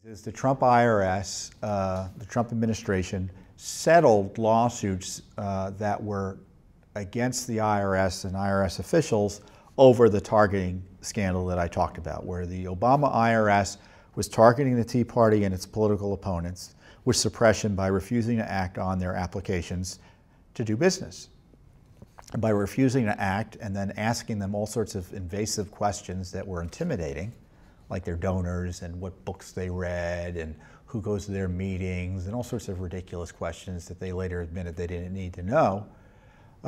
Is the Trump IRS, the Trump administration, settled lawsuits that were against the IRS and IRS officials over the targeting scandal that I talked about, where the Obama IRS was targeting the Tea Party and its political opponents with suppression by refusing to act on their applications to do business. And by refusing to act and then asking them all sorts of invasive questions that were intimidating, like their donors and what books they read and who goes to their meetings and all sorts of ridiculous questions that they later admitted they didn't need to know,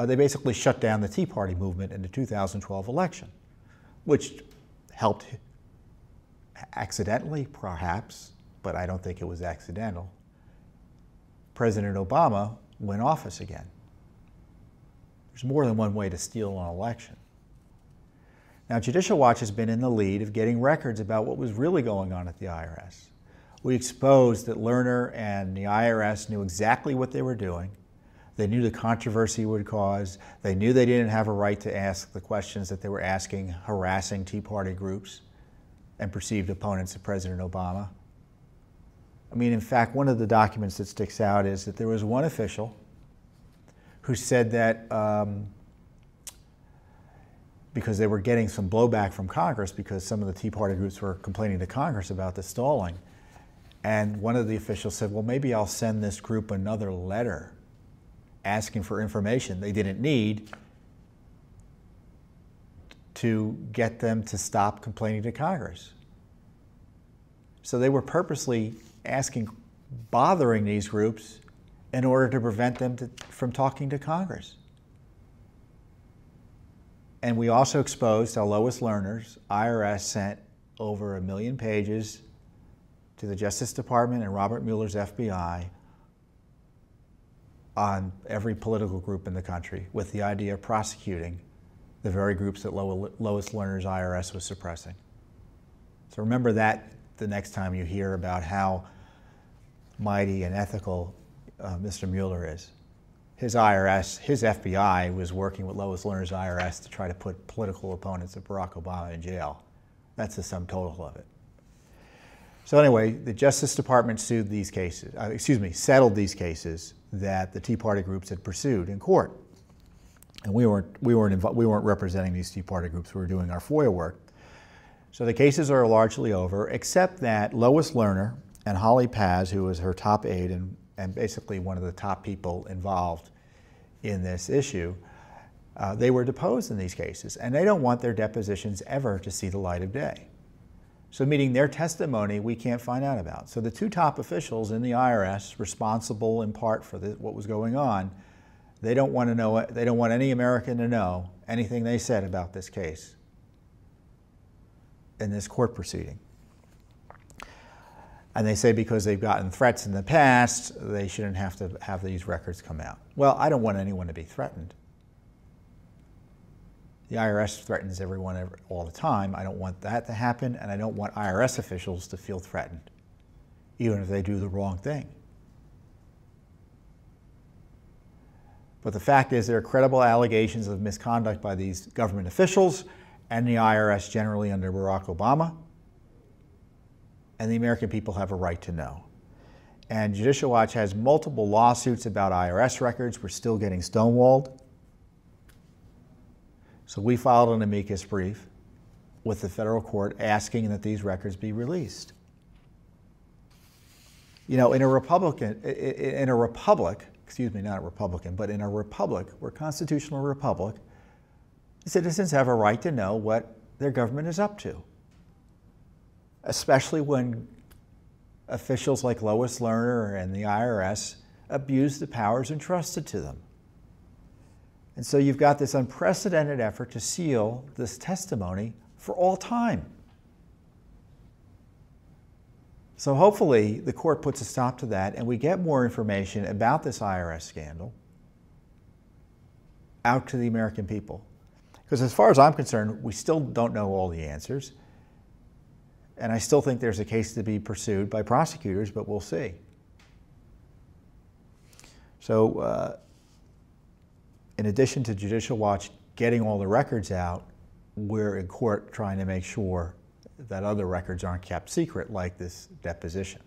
they basically shut down the Tea Party movement in the 2012 election, which helped accidentally, perhaps, but I don't think it was accidental, President Obama win office again. There's more than one way to steal an election. Now, Judicial Watch has been in the lead of getting records about what was really going on at the IRS. We exposed that Lerner and the IRS knew exactly what they were doing. They knew the controversy would cause. They knew they didn't have a right to ask the questions that they were asking, harassing Tea Party groups and perceived opponents of President Obama. I mean, in fact, one of the documents that sticks out is that there was one official who said that because they were getting some blowback from Congress because some of the Tea Party groups were complaining to Congress about the stalling. And one of the officials said, well, maybe I'll send this group another letter asking for information they didn't need to get them to stop complaining to Congress. So they were purposely bothering these groups in order to prevent them from talking to Congress. And we also exposed how Lois Lerner's IRS sent over 1 million pages to the Justice Department and Robert Mueller's FBI on every political group in the country with the idea of prosecuting the very groups that Lois Lerner's IRS was suppressing. So remember that the next time you hear about how mighty and ethical Mr. Mueller is. His IRS, his FBI was working with Lois Lerner's IRS to try to put political opponents of Barack Obama in jail. That's the sum total of it. So anyway, the Justice Department settled these cases that the Tea Party groups had pursued in court. And we weren't representing these Tea Party groups. We were doing our FOIA work. So the cases are largely over, except that Lois Lerner and Holly Paz, who was her top aide and basically one of the top people involved in this issue, they were deposed in these cases, and they don't want their depositions ever to see the light of day. So meaning their testimony we can't find out about. So the two top officials in the IRS, responsible in part for what was going on, they don't want to know it. They don't want any American to know anything they said about this case in this court proceeding. And they say because they've gotten threats in the past, they shouldn't have to have these records come out. Well, I don't want anyone to be threatened. The IRS threatens everyone all the time. I don't want that to happen, and I don't want IRS officials to feel threatened, even if they do the wrong thing. But the fact is there are credible allegations of misconduct by these government officials and the IRS generally under Barack Obama. And the American people have a right to know. And Judicial Watch has multiple lawsuits about IRS records. We're still getting stonewalled. So we filed an amicus brief with the federal court asking that these records be released. You know, in a republic, excuse me, not a Republican, but in a republic, we're a constitutional republic, citizens have a right to know what their government is up to, especially when officials like Lois Lerner and the IRS abuse the powers entrusted to them. And so you've got this unprecedented effort to seal this testimony for all time. So hopefully the court puts a stop to that and we get more information about this IRS scandal out to the American people. Because as far as I'm concerned, we still don't know all the answers. And I still think there's a case to be pursued by prosecutors, but we'll see. So in addition to Judicial Watch getting all the records out, we're in court trying to make sure that other records aren't kept secret, like this deposition.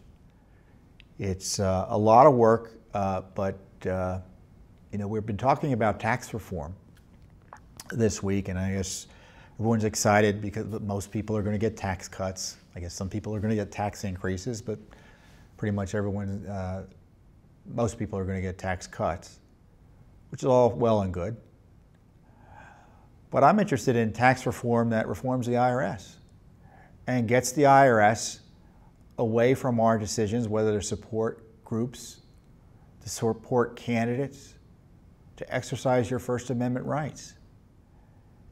It's a lot of work, but you know, we've been talking about tax reform this week, and I guess everyone's excited because most people are going to get tax cuts. I guess some people are going to get tax increases, but pretty much everyone, most people are going to get tax cuts, which is all well and good. But I'm interested in tax reform that reforms the IRS and gets the IRS away from our decisions, whether to support groups, to support candidates, to exercise your First Amendment rights.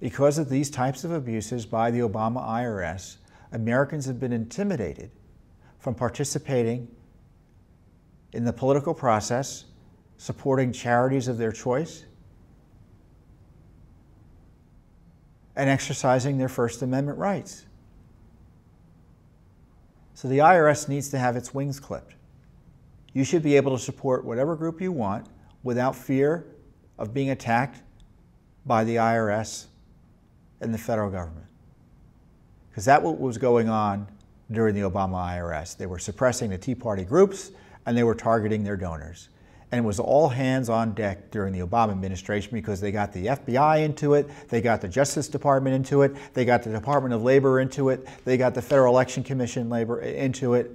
Because of these types of abuses by the Obama IRS, Americans have been intimidated from participating in the political process, supporting charities of their choice, and exercising their First Amendment rights. So the IRS needs to have its wings clipped. You should be able to support whatever group you want without fear of being attacked by the IRS and the federal government. Because that's what was going on during the Obama IRS. They were suppressing the Tea Party groups and they were targeting their donors. And it was all hands on deck during the Obama administration because they got the FBI into it, they got the Justice Department into it, they got the Department of Labor into it, they got the Federal Election Commission labor into it.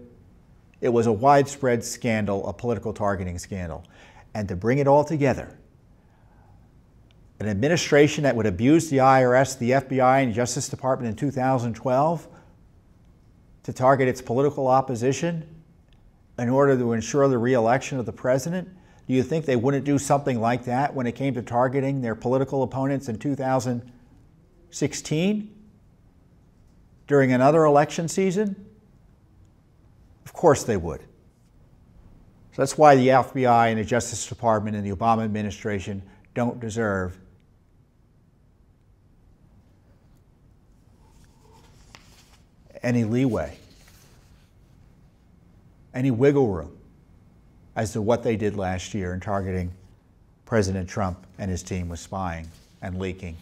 It was a widespread scandal, a political targeting scandal. And to bring it all together, an administration that would abuse the IRS, the FBI, and the Justice Department in 2012 to target its political opposition in order to ensure the re-election of the president, do you think they wouldn't do something like that when it came to targeting their political opponents in 2016 during another election season? Of course they would. So that's why the FBI and the Justice Department and the Obama administration don't deserve any leeway, any wiggle room as to what they did last year in targeting President Trump and his team with spying and leaking